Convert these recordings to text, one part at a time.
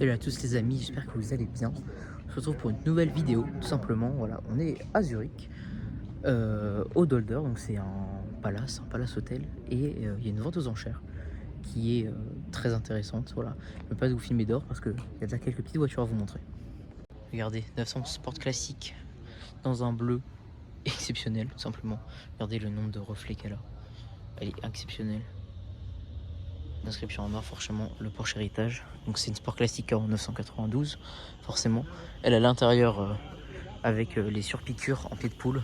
Salut à tous les amis, j'espère que vous allez bien. On se retrouve pour une nouvelle vidéo, tout simplement. Voilà, on est à Zurich, au Dolder, donc c'est un palace hôtel, et il y a une vente aux enchères qui est très intéressante. Voilà, je ne vais pas vous filmer dehors parce qu'il y a déjà quelques petites voitures à vous montrer. Regardez, 900 Sport classique dans un bleu exceptionnel, tout simplement. Regardez le nombre de reflets qu'elle a, elle est exceptionnelle. L'inscription en or, forcément, le Porsche Héritage. Donc c'est une Sport classique en 992, forcément. Elle a l'intérieur avec les surpiqûres en pied de poule.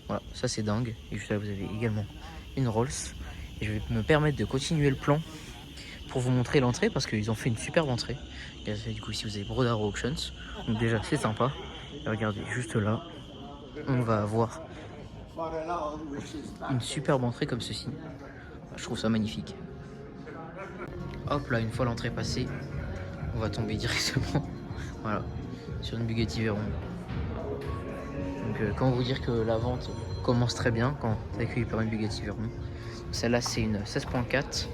Voilà, ça c'est dingue. Et juste là, vous avez également une Rolls. Et je vais me permettre de continuer le plan pour vous montrer l'entrée parce qu'ils ont fait une superbe entrée. Et du coup, ici vous avez Brodaro Auctions. Donc déjà, c'est sympa. Et regardez, juste là, on va avoir une superbe entrée comme ceci. Je trouve ça magnifique. Hop là, une fois l'entrée passée, on va tomber directement voilà, sur une Bugatti Veyron. Donc comment vous dire que la vente commence très bien quand accueilli par une Bugatti Veyron. Celle-là c'est une 16.4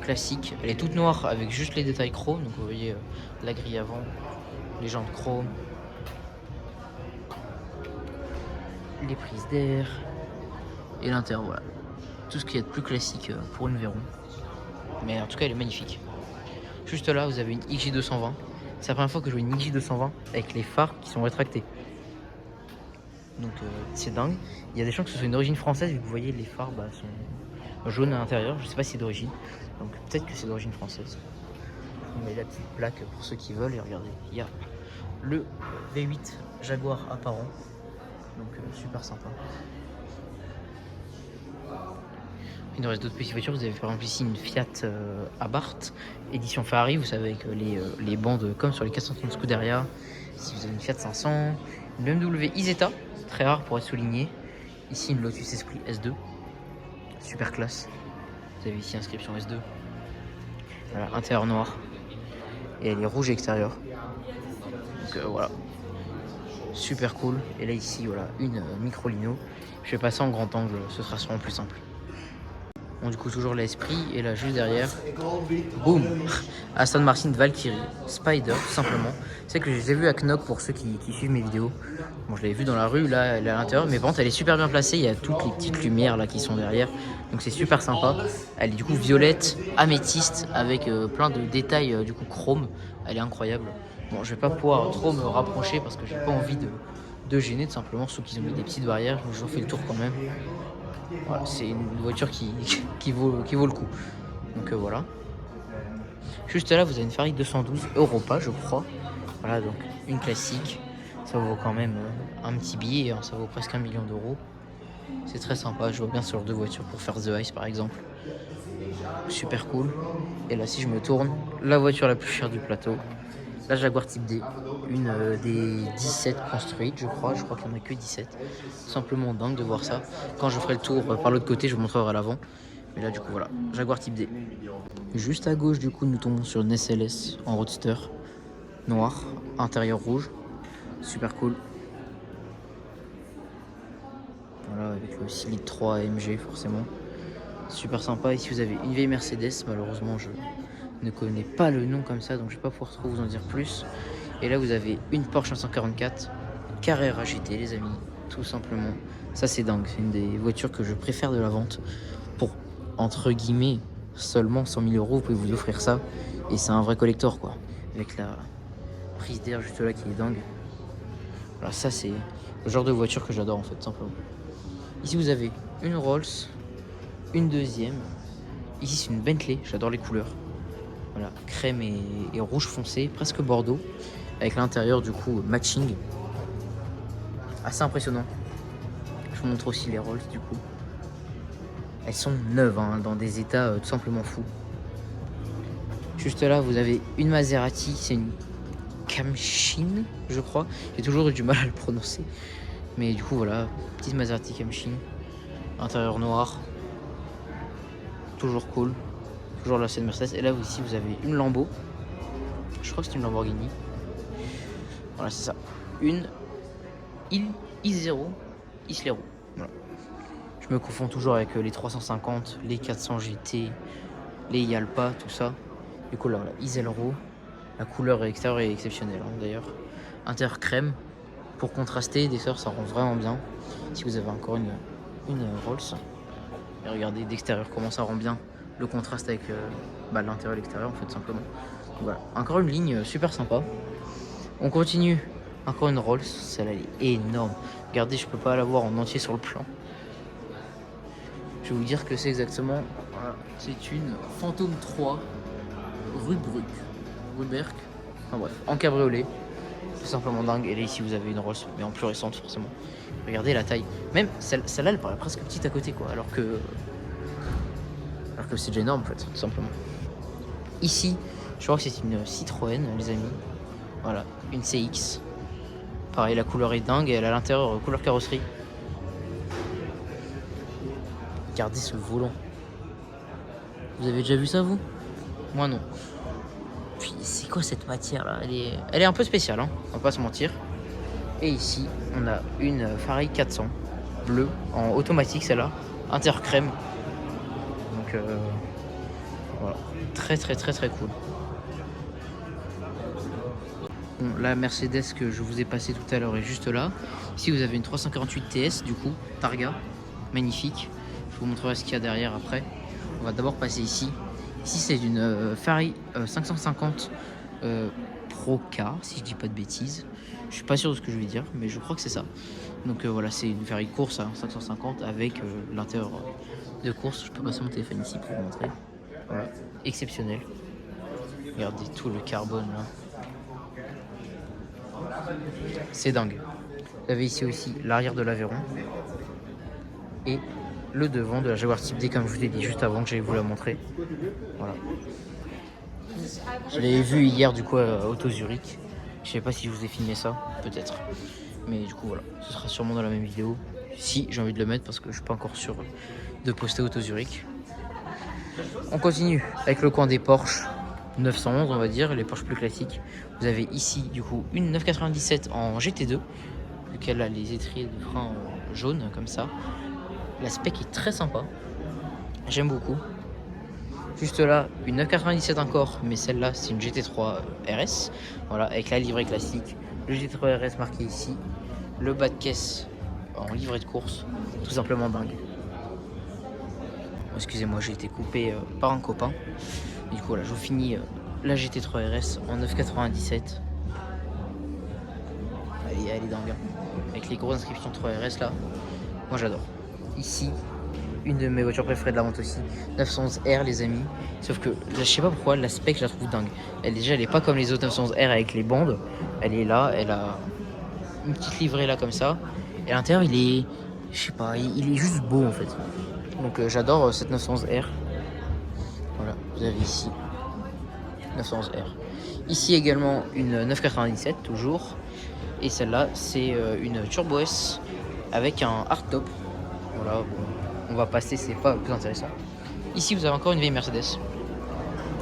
classique. Elle est toute noire avec juste les détails chrome. Donc vous voyez la grille avant, les jantes chrome, les prises d'air et l'intérieur. Voilà, tout ce qu'il y a de plus classique pour une Veyron. Mais en tout cas elle est magnifique. Juste là vous avez une XJ220. C'est la première fois que je vois une XJ220 avec les phares qui sont rétractés. Donc c'est dingue. Il y a des chances que ce soit une origine française vu que vous voyez les phares sont jaunes à l'intérieur. Je sais pas si c'est d'origine. Donc peut-être que c'est d'origine française. On met la petite plaque pour ceux qui veulent. Et regardez, il y a le V8 Jaguar apparent. Donc super sympa. Il nous reste d'autres petites voitures. Vous avez par exemple ici une Fiat Abarth édition Ferrari. Vous savez avec les bandes comme sur les 430 Scuderia. Ici vous avez une Fiat 500, une BMW Isetta, très rare pour être souligné. Ici une Lotus Esprit S2, super classe. Vous avez ici inscription S2. Voilà, intérieur noir. Et elle est rouge extérieure. Donc voilà, super cool. Et là ici voilà une micro lino. Je vais passer en grand angle, ce sera sûrement plus simple. Bon, du coup toujours l'Esprit et là juste derrière, boum, Aston Martin Valkyrie Spider tout simplement. C'est que je les ai vus à Knock pour ceux qui suivent mes vidéos. Bon, je l'ai vu dans la rue là, elle est à l'intérieur, mais par contre elle est super bien placée. Il y a toutes les petites lumières là qui sont derrière, donc c'est super sympa. Elle est du coup violette, améthyste avec plein de détails du coup chrome. Elle est incroyable. Bon, je vais pas pouvoir trop me rapprocher parce que j'ai pas envie de gêner tout simplement, sauf qu'ils ont mis des petites barrières. Donc j'en fais le tour quand même. Voilà, c'est une voiture qui vaut le coup. Donc voilà. Juste là, vous avez une Ferrari 212 Europa, je crois. Voilà, donc une classique. Ça vaut quand même un petit billet, hein, ça vaut presque 1 million d'euros. C'est très sympa, je vois bien ce genre de voiture pour faire The Ice par exemple. Super cool. Et là, si je me tourne, la voiture la plus chère du plateau, la Jaguar Type D, une des 17 construites, je crois qu'il n'y en a que 17. Simplement dingue de voir ça. Quand je ferai le tour par l'autre côté, je vous montrerai à l'avant. Mais là, du coup, voilà, Jaguar Type D. Juste à gauche, du coup, nous tombons sur une SLS en roadster, noir, intérieur rouge. Super cool. Voilà, avec le 6 litres 3 AMG, forcément. Super sympa. Ici, vous avez une vieille Mercedes. Malheureusement, je ne connais pas le nom comme ça, donc je vais pas pouvoir trop vous en dire plus. Et là, vous avez une Porsche 944 Carrera GT, les amis, tout simplement. Ça, c'est dingue. C'est une des voitures que je préfère de la vente. Pour, entre guillemets, seulement 100 000 euros, vous pouvez vous offrir ça. Et c'est un vrai collector, quoi. Avec la prise d'air juste là qui est dingue. Alors ça, c'est le genre de voiture que j'adore, en fait, simplement. Ici, vous avez une Rolls, une deuxième. Ici, c'est une Bentley. J'adore les couleurs. Voilà, crème et rouge foncé, presque bordeaux. Avec l'intérieur, du coup, matching. Assez impressionnant. Je vous montre aussi les Rolls, du coup. Elles sont neuves, hein, dans des états tout simplement fous. Juste là, vous avez une Maserati. C'est une Kamshin, je crois. J'ai toujours eu du mal à le prononcer. Mais du coup, voilà, petite Maserati Kamshin. Intérieur noir. Toujours cool. Toujours la scène Mercedes. Et là aussi, vous avez une Lambo. Je crois que c'est une Lamborghini. Voilà, c'est ça. Une I0 Islero. Voilà. Je me confonds toujours avec les 350, les 400 GT, les Yalpa, tout ça. Du coup, là, voilà, Islero. La couleur extérieure est exceptionnelle d'ailleurs. Intérieur crème. Pour contraster, d'extérieur ça rend vraiment bien. Si vous avez encore une Rolls. Et regardez d'extérieur comment ça rend bien le contraste avec l'intérieur et l'extérieur en fait simplement. Donc, voilà, encore une ligne super sympa. On continue. Encore une Rolls, celle-là elle est énorme. Regardez, je peux pas la voir en entier sur le plan. Je vais vous dire que c'est exactement. Voilà, c'est une Phantom 3 Ruberg. Enfin bref, en cabriolet. Tout simplement dingue. Et là ici vous avez une Rolls, mais en plus récente forcément. Regardez la taille. Même celle-là elle paraît presque petite à côté quoi. Alors que c'est déjà énorme en fait, tout simplement. Ici, je crois que c'est une Citroën les amis. Voilà, une CX. Pareil, la couleur est dingue et elle a à l'intérieur couleur carrosserie. Regardez ce volant. Vous avez déjà vu ça vous? Moi non. Puis c'est quoi cette matière là? Elle est un peu spéciale, hein, on va pas se mentir. Et ici, on a une Ferrari 400 bleue en automatique celle-là, intérieur crème. Donc voilà, très cool. Bon, la Mercedes que je vous ai passée tout à l'heure est juste là. Ici vous avez une 348 TS du coup, Targa, magnifique. Je vous montrerai ce qu'il y a derrière après. On va d'abord passer ici. Ici c'est une Ferrari 550 Pro K, si je dis pas de bêtises. Je suis pas sûr de ce que je vais dire, mais je crois que c'est ça. Donc voilà, c'est une Ferrari course à 550 avec l'intérieur de course. Je peux passer mon téléphone ici pour vous montrer. Voilà, exceptionnel. Regardez tout le carbone là. C'est dingue. Vous avez ici aussi l'arrière de l'Aveyron et le devant de la Jaguar Type D comme je vous ai dit juste avant que j'allais vous la montrer. Voilà. Je l'avais vu hier du coup à Auto Zurich. Je sais pas si je vous ai filmé ça, peut-être. Mais du coup voilà, ce sera sûrement dans la même vidéo. Si j'ai envie de le mettre parce que je suis pas encore sûr de poster Auto Zurich. On continue avec le coin des Porsche 911 on va dire, les Porsche plus classiques. Vous avez ici du coup une 997 en GT2, lequel a les étriers de frein jaunes comme ça. La spec est très sympa, j'aime beaucoup. Juste là, une 997 encore, mais celle-là c'est une GT3 RS, voilà, avec la livrée classique, le GT3 RS marqué ici, le bas de caisse en livrée de course, tout simplement dingue. Excusez-moi, j'ai été coupé par un copain. Du coup, voilà, je vous finis la GT3 RS en 997. Elle est dingue. Avec les grosses inscriptions 3RS là. Moi j'adore. Ici, une de mes voitures préférées de la vente aussi. 911R les amis. Sauf que je sais pas pourquoi, la spec je la trouve dingue. Elle est pas comme les autres 911R avec les bandes. Elle est là, elle a une petite livrée là comme ça. Et à l'intérieur il est, je sais pas, il est juste beau en fait. Donc j'adore cette 911R. Voilà, vous avez ici 911R. Ici également une 997 toujours. Et celle-là c'est une Turbo S avec un hardtop. Voilà, bon, on va passer, c'est pas le plus intéressant. Ici vous avez encore une vieille Mercedes.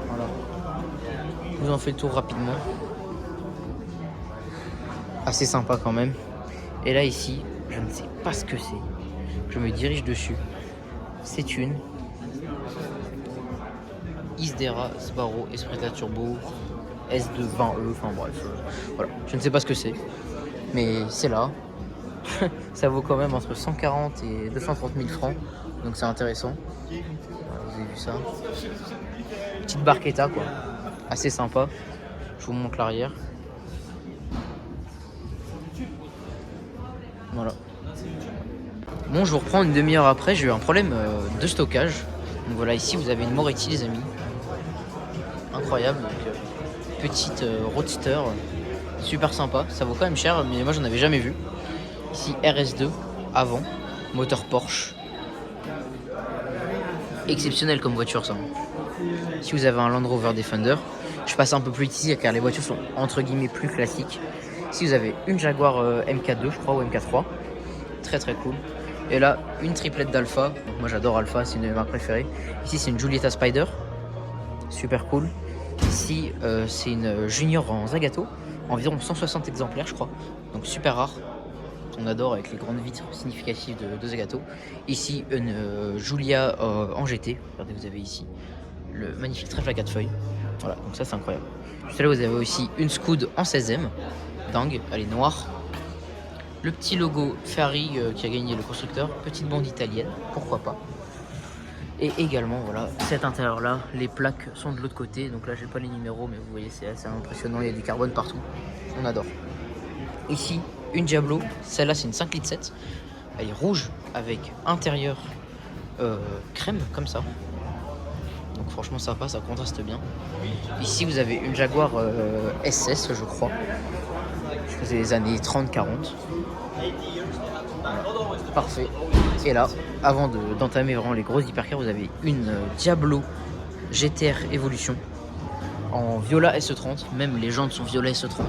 Voilà. Je vous en fais le tour rapidement. Assez sympa quand même. Et là ici, je ne sais pas ce que c'est. Je me dirige dessus. C'est une Isdera Sbarro Espretta Turbo S220E, enfin bref, voilà, je ne sais pas ce que c'est, mais c'est là. Ça vaut quand même entre 140 et 230 000 francs, donc c'est intéressant. Voilà, vous avez vu ça. Petite barquetta quoi, assez sympa. Je vous montre l'arrière. Voilà. Bon, je vous reprends une demi-heure après, j'ai eu un problème de stockage. Donc voilà, ici vous avez une Moretti les amis. Incroyable, donc petite roadster, super sympa. Ça vaut quand même cher, mais moi j'en avais jamais vu. Ici RS2 avant, moteur Porsche. Exceptionnel comme voiture ça. Si vous avez un Land Rover Defender, je passe un peu plus vite ici car les voitures sont entre guillemets plus classiques. Ici vous avez une Jaguar MK2 je crois ou MK3, très cool. Et là une triplette d'Alfa, moi j'adore Alfa, c'est une de mes marques préférées. Ici c'est une Giulietta Spider, super cool. Ici c'est une Junior en Zagato, environ 160 exemplaires je crois, donc super rare. On adore avec les grandes vitres significatives de Zagato. Ici une Giulia en GT, regardez vous avez ici le magnifique trèfle à 4 feuilles. Voilà, donc ça c'est incroyable. Juste là, vous avez aussi une Scoot en 16e. Dingue, elle est noire. Le petit logo Ferrari qui a gagné le constructeur. Petite bande italienne, pourquoi pas. Et également, voilà, cet intérieur-là, les plaques sont de l'autre côté. Donc là, j'ai pas les numéros, mais vous voyez, c'est assez impressionnant. Il y a du carbone partout. On adore. Ici, une Diablo. Celle-là, c'est une 5 litres 7. Elle est rouge avec intérieur crème, comme ça. Donc franchement, sympa, ça contraste bien. Ici, vous avez une Jaguar SS, je crois. Je faisais les années 30-40. Voilà. Parfait. Et là, avant d'entamer vraiment les grosses hypercars, vous avez une Diablo GTR Evolution en viola SE30. Même les jantes sont viola SE30.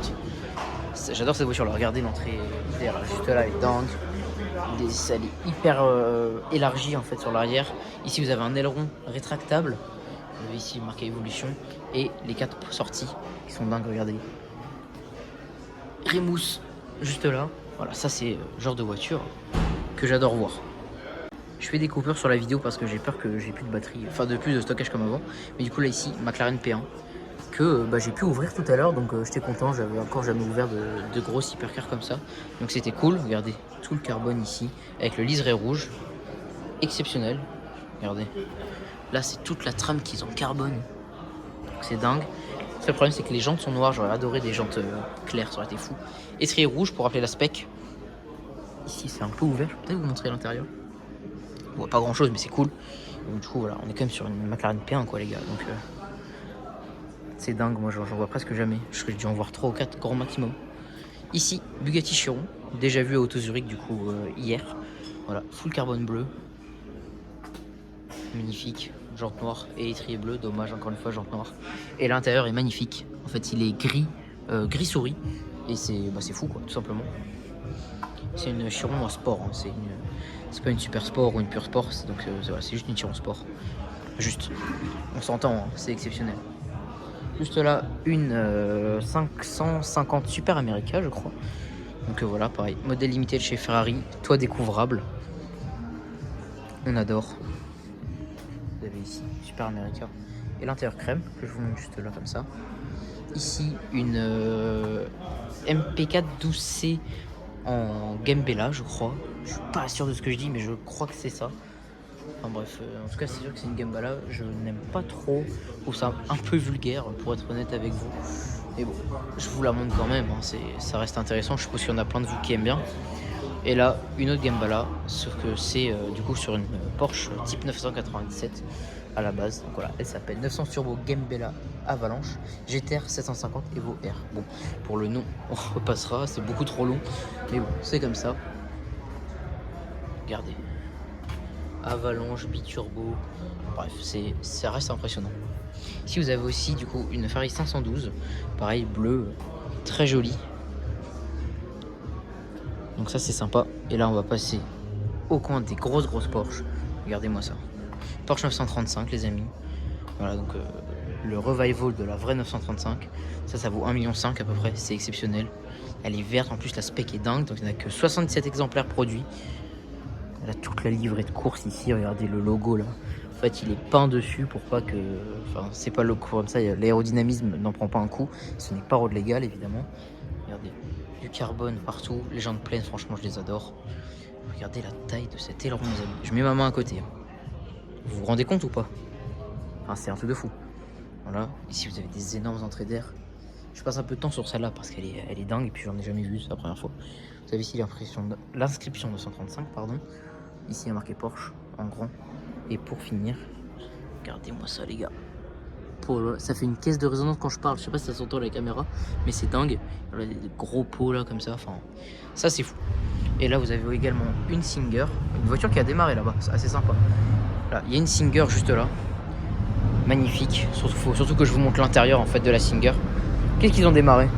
J'adore cette voiture là. Regardez l'entrée d'air juste là, elle est dingue. Elle est hyper élargie en fait sur l'arrière. Ici, vous avez un aileron rétractable. Vous avez ici marqué Evolution et les 4 sorties qui sont dingues. Regardez. Rémousse juste là. Voilà, ça c'est le genre de voiture que j'adore voir. Je fais des coupures sur la vidéo parce que j'ai peur que j'ai plus de batterie, enfin de plus de stockage comme avant. Mais du coup là ici, McLaren P1 que j'ai pu ouvrir tout à l'heure, donc j'étais content, j'avais encore jamais ouvert de grosses hypercars comme ça. Donc c'était cool, regardez tout le carbone ici, avec le liseré rouge, exceptionnel. Regardez, là c'est toute la trame qu'ils ont carbone, donc c'est dingue. Le seul problème c'est que les jantes sont noires, j'aurais adoré des jantes claires, ça aurait été fou. Étrier rouge pour rappeler la spec. Ici c'est un peu ouvert, je peux peut-être vous montrer l'intérieur. On voit pas grand chose mais c'est cool. Donc, du coup voilà, on est quand même sur une McLaren P1 quoi les gars, donc c'est dingue, moi j'en vois presque jamais. Je serais dû en voir 3 ou 4 grand maximum. Ici, Bugatti Chiron, déjà vu à Auto Zurich du coup hier. Voilà, full carbone bleu. Magnifique, jante noire et étrier bleu, dommage encore une fois jante noire. Et l'intérieur est magnifique. En fait il est gris, gris souris. Et c'est fou quoi, tout simplement. C'est une Chiron en sport, hein. C'est pas une super sport ou une pure sport, donc c'est juste une Chiron sport. Juste, on s'entend, hein, c'est exceptionnel. Juste là, une 550 Super America, je crois. Donc voilà, pareil, modèle limité de chez Ferrari, toit découvrable. On adore. Vous avez ici Super America et l'intérieur crème, que je vous montre juste là comme ça. Ici, une MP4 12C en Gambella, je crois. Je suis pas sûr de ce que je dis, mais je crois que c'est ça. Enfin bref, en tout cas c'est sûr que c'est une Gambella, je n'aime pas trop, je trouve ça un peu vulgaire pour être honnête avec vous. Mais bon, je vous la montre quand même, hein. Ça reste intéressant, je suppose qu'il y en a plein de vous qui aiment bien. Et là, une autre Gambella, sauf que c'est du coup sur une Porsche type 997 à la base. Donc voilà, elle s'appelle 900 Turbo Gambella Avalanche GTR 750 Evo R. Bon, pour le nom, on repassera, c'est beaucoup trop long, mais bon, c'est comme ça. Regardez. Avalanche, biturbo, bref, ça reste impressionnant. Ici vous avez aussi du coup une Ferrari 512, pareil bleu, très jolie. Donc ça c'est sympa. Et là on va passer au coin des grosses Porsche. Regardez-moi ça. Porsche 935 les amis. Voilà donc le revival de la vraie 935. Ça vaut 1,5 million à peu près, c'est exceptionnel. Elle est verte, en plus la spec est dingue, donc il n'y en a que 77 exemplaires produits. Elle a toute la livrée de course ici, regardez le logo là. En fait, il est peint dessus pour pas que. Enfin, c'est pas le logo comme ça, l'aérodynamisme n'en prend pas un coup. Ce n'est pas road légal évidemment. Regardez, du carbone partout, les jantes pleines, franchement, je les adore. Regardez la taille de cet aileron, mes amis. Je mets ma main à côté. Vous vous rendez compte ou pas? Enfin, c'est un truc de fou. Voilà, ici vous avez des énormes entrées d'air. Je passe un peu de temps sur celle-là parce qu'elle est dingue et puis j'en ai jamais vu, c'est la première fois. Vous avez ici l'inscription 235, pardon. Ici il y a marqué Porsche en grand. Et pour finir, regardez-moi ça les gars. Ça fait une caisse de résonance quand je parle, je sais pas si ça s'entend à la caméra, mais c'est dingue. Il y a des gros pots là comme ça, enfin ça c'est fou. Et là vous avez également une Singer, une voiture qui a démarré là-bas, c'est assez sympa. Là, il y a une Singer juste là. Magnifique, surtout que je vous montre l'intérieur en fait de la Singer. Qu'est-ce qu'ils ont démarré?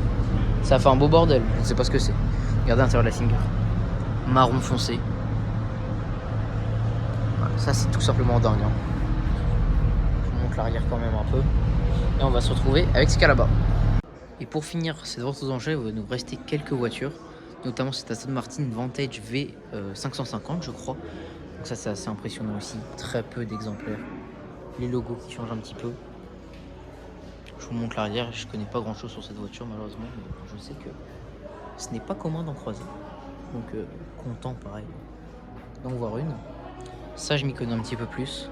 Ça a fait un beau bordel, je ne sais pas ce que c'est. Regardez l'intérieur de la Singer. Marron foncé. Voilà, ça c'est tout simplement dingue. Hein. Je vous montre l'arrière quand même un peu. Et on va se retrouver avec ce cas là-bas. Et pour finir cette vente aux enchères, il va nous rester quelques voitures. Notamment cette Aston Martin Vantage V 550 je crois. Donc ça c'est assez impressionnant aussi. Très peu d'exemplaires. Les logos qui changent un petit peu. Je vous montre l'arrière, je connais pas grand chose sur cette voiture malheureusement, mais je sais que ce n'est pas commun d'en croiser. Donc content pareil d'en voir une. Ça je m'y connais un petit peu plus.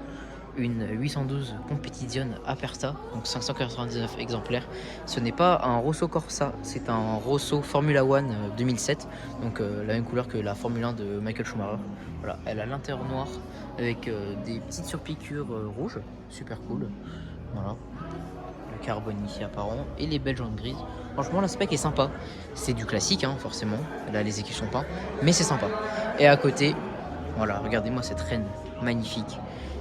Une 812 Competition Aperta, donc 599 exemplaires. Ce n'est pas un Rosso Corsa, c'est un Rosso Formula One 2007, donc la même couleur que la Formule 1 de Michael Schumacher. Voilà, elle a l'intérieur noir avec des petites surpiqûres rouges, super cool. Voilà, le carbone ici apparent et les belles jantes grises. Franchement, la spec est sympa. C'est du classique, hein, forcément. Là, les équipes sont peints, mais c'est sympa. Et à côté, voilà, regardez-moi cette reine magnifique.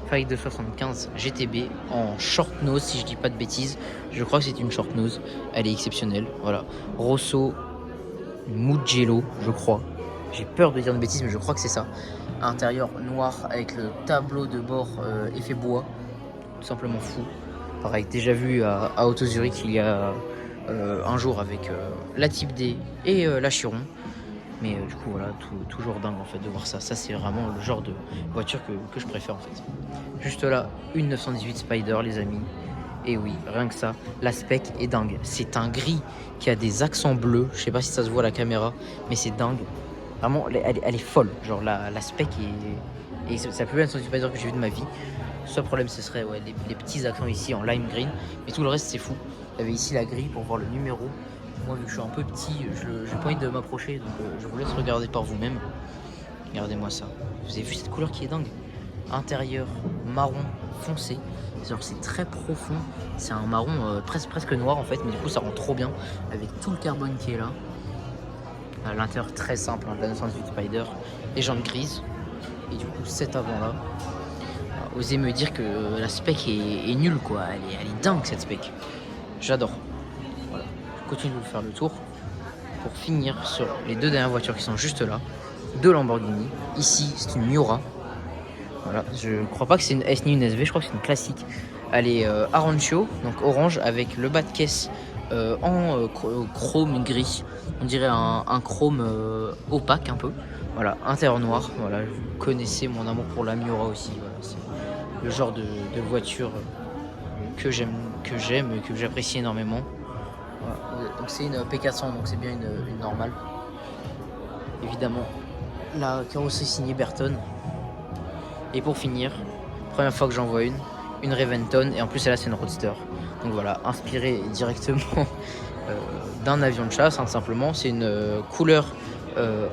Faille de 75 GTB en short nose, si je dis pas de bêtises. Je crois que c'est une short nose. Elle est exceptionnelle. Voilà. Rosso Mugello, je crois. J'ai peur de dire de bêtises, mais je crois que c'est ça. Intérieur noir avec le tableau de bord effet bois. Tout simplement fou. Pareil, déjà vu à Auto Zurich il y a un jour avec la Type D et la Chiron. Mais du coup voilà, toujours dingue en fait de voir ça. Ça c'est vraiment le genre de voiture que je préfère en fait. Juste là, une 918 Spider les amis. Et oui, rien que ça, la spec est dingue. C'est un gris qui a des accents bleus. Je sais pas si ça se voit à la caméra, mais c'est dingue. Vraiment, elle est folle. Genre la spec est... Et c'est la plus belle 918 Spider que j'ai vue de ma vie. Le seul problème ce serait ouais, les petits accents ici en lime green. Mais tout le reste c'est fou. Il y avait ici la grille pour voir le numéro. Moi, vu que je suis un peu petit, j'ai pas envie de m'approcher, donc je vous laisse regarder par vous-même. Regardez-moi ça. Vous avez vu cette couleur qui est dingue? Intérieur marron foncé. C'est très profond. C'est un marron presque noir en fait, mais du coup ça rend trop bien avec tout le carbone qui est là. À l'intérieur très simple, hein, de la 918 Spider. Les jantes grises. Et du coup cet avant là. Osez me dire que la spec est nulle quoi. Elle est dingue cette spec. J'adore. Continue de vous faire le tour pour finir sur les deux dernières voitures qui sont juste là. Deux Lamborghini. Ici, c'est une Miura. Voilà, je crois pas que c'est une S ni une SV, je crois que c'est une classique. Elle est Arancio, donc orange, avec le bas de caisse en chrome gris. On dirait un chrome opaque un peu. Voilà, intérieur noir. Voilà, vous connaissez mon amour pour la Miura aussi. Voilà, c'est le genre de voiture que j'aime et que j'apprécie énormément. Voilà. Donc c'est une P400, donc c'est bien une normale. Évidemment, la carrosserie signée Berton. Et pour finir, première fois que j'en vois une Reventon, et en plus celle-là c'est une Roadster. Donc voilà, inspirée directement d'un avion de chasse, hein, tout simplement. C'est une couleur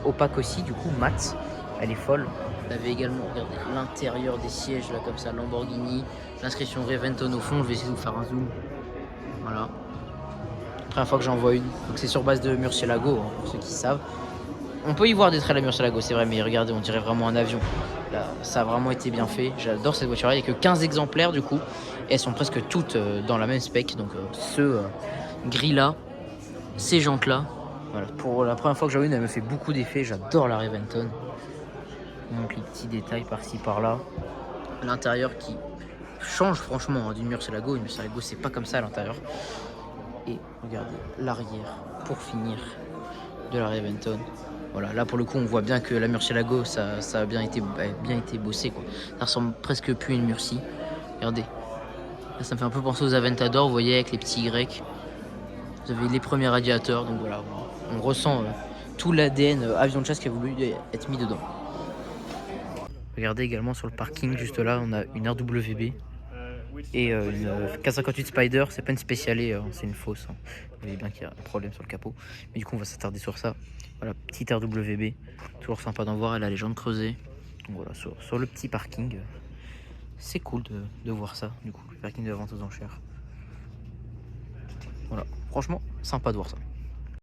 opaque aussi, du coup mat. Elle est folle. Vous avez également, regardez, l'intérieur des sièges là comme ça, Lamborghini. L'inscription Reventon au fond, je vais essayer de vous faire un zoom. Voilà. Première fois que j'en vois une. Donc c'est sur base de Murcielago, hein, pour ceux qui savent. On peut y voir des traits à la Murcielago, c'est vrai, mais regardez, on dirait vraiment un avion. Là, ça a vraiment été bien fait. J'adore cette voiture-là. Il n'y a que 15 exemplaires du coup. Et elles sont presque toutes dans la même spec. Donc ce gris-là, ces jantes-là. Voilà. Pour la première fois que j'en vois une, elle me fait beaucoup d'effet. J'adore la Reventon. Donc les petits détails par-ci par-là. L'intérieur qui change franchement hein, d'une Murcielago. Une Murcielago, c'est pas comme ça à l'intérieur. Et regardez l'arrière pour finir de la Reventon. Voilà, là pour le coup on voit bien que la Murcielago ça a bien été bossé quoi. Ça ressemble presque plus à une Murcie. Regardez. Là ça me fait un peu penser aux Aventador, vous voyez, avec les petits Y. Vous avez les premiers radiateurs, donc voilà, on ressent tout l'ADN avion de chasse qui a voulu être mis dedans. Regardez également sur le parking, juste là, on a une RWB. Et une 458 Spider, c'est pas une spéciale, c'est une fausse. Hein. Vous voyez bien qu'il y a un problème sur le capot. Mais du coup, on va s'attarder sur ça. Voilà, petite RWB. Toujours sympa d'en voir, elle a les jantes creusées. Donc voilà, sur le petit parking. C'est cool de voir ça, du coup, le parking de la vente aux enchères. Voilà, franchement, sympa de voir ça.